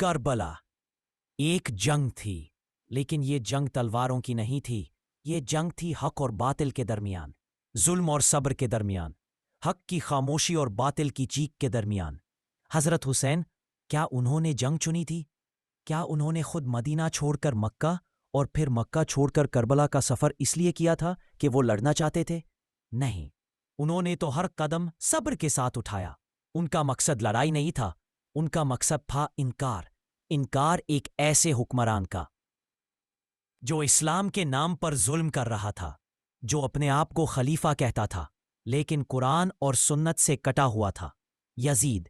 کربلا ایک جنگ تھی، لیکن یہ جنگ تلواروں کی نہیں تھی۔ یہ جنگ تھی حق اور باطل کے درمیان، ظلم اور صبر کے درمیان، حق کی خاموشی اور باطل کی چیخ کے درمیان۔ حضرت حسین، کیا انہوں نے جنگ چنی تھی؟ کیا انہوں نے خود مدینہ چھوڑ کر مکہ اور پھر مکہ چھوڑ کر کربلا کا سفر اس لیے کیا تھا کہ وہ لڑنا چاہتے تھے؟ نہیں، انہوں نے تو ہر قدم صبر کے ساتھ اٹھایا۔ ان کا مقصد لڑائی نہیں تھا، ان کا مقصد تھا انکار ایک ایسے حکمران کا جو اسلام کے نام پر ظلم کر رہا تھا، جو اپنے آپ کو خلیفہ کہتا تھا لیکن قرآن اور سنت سے کٹا ہوا تھا۔ یزید۔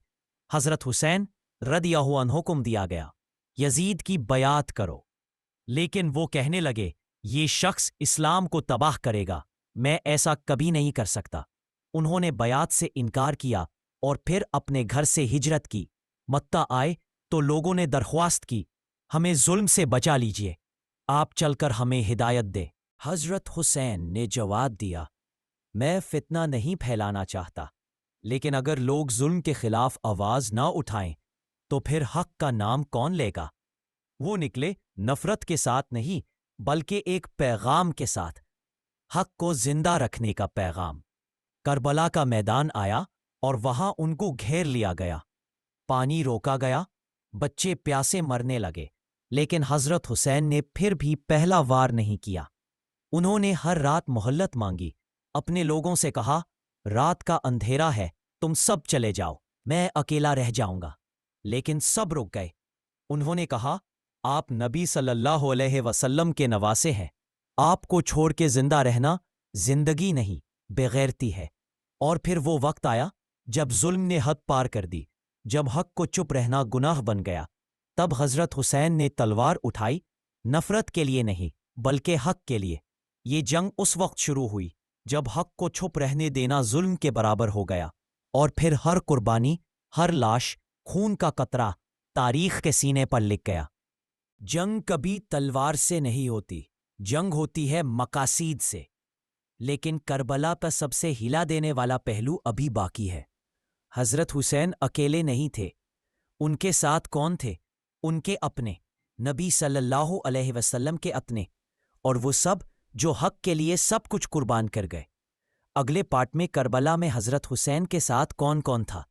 حضرت حسین رضی اللہ عنہ حکم دیا گیا، یزید کی بیعت کرو، لیکن وہ کہنے لگے یہ شخص اسلام کو تباہ کرے گا، میں ایسا کبھی نہیں کر سکتا۔ انہوں نے بیعت سے انکار کیا اور پھر اپنے گھر سے ہجرت کی۔ مکہ آئے تو لوگوں نے درخواست کی، ہمیں ظلم سے بچا لیجئے، آپ چل کر ہمیں ہدایت دے۔ حضرت حسین نے جواب دیا، میں فتنہ نہیں پھیلانا چاہتا، لیکن اگر لوگ ظلم کے خلاف آواز نہ اٹھائیں تو پھر حق کا نام کون لے گا؟ وہ نکلے نفرت کے ساتھ نہیں، بلکہ ایک پیغام کے ساتھ، حق کو زندہ رکھنے کا پیغام۔ کربلا کا میدان آیا اور وہاں ان کو گھیر لیا گیا، پانی روکا گیا، بچے پیاسے مرنے لگے، لیکن حضرت حسین نے پھر بھی پہلا وار نہیں کیا۔ انہوں نے ہر رات مہلت مانگی، اپنے لوگوں سے کہا رات کا اندھیرا ہے، تم سب چلے جاؤ، میں اکیلا رہ جاؤں گا، لیکن سب رک گئے۔ انہوں نے کہا آپ نبی صلی اللہ علیہ وسلم کے نواسے ہیں، آپ کو چھوڑ کے زندہ رہنا زندگی نہیں بے غیرتی ہے۔ اور پھر وہ وقت آیا جب ظلم نے حد پار کر دی، جب حق کو چپ رہنا گناہ بن گیا، تب حضرت حسین نے تلوار اٹھائی، نفرت کے لیے نہیں بلکہ حق کے لیے۔ یہ جنگ اس وقت شروع ہوئی جب حق کو چھپ رہنے دینا ظلم کے برابر ہو گیا، اور پھر ہر قربانی، ہر لاش، خون کا قطرہ تاریخ کے سینے پر لکھ گیا۔ جنگ کبھی تلوار سے نہیں ہوتی، جنگ ہوتی ہے مقاصد سے۔ لیکن کربلا پر سب سے ہلا دینے والا پہلو ابھی باقی ہے۔ حضرت حسین اکیلے نہیں تھے، ان کے ساتھ کون تھے؟ ان کے اپنے، نبی صلی اللہ علیہ وسلم کے اپنے، اور وہ سب جو حق کے لیے سب کچھ قربان کر گئے۔ اگلے پارٹ میں کربلا میں حضرت حسین کے ساتھ کون کون تھا،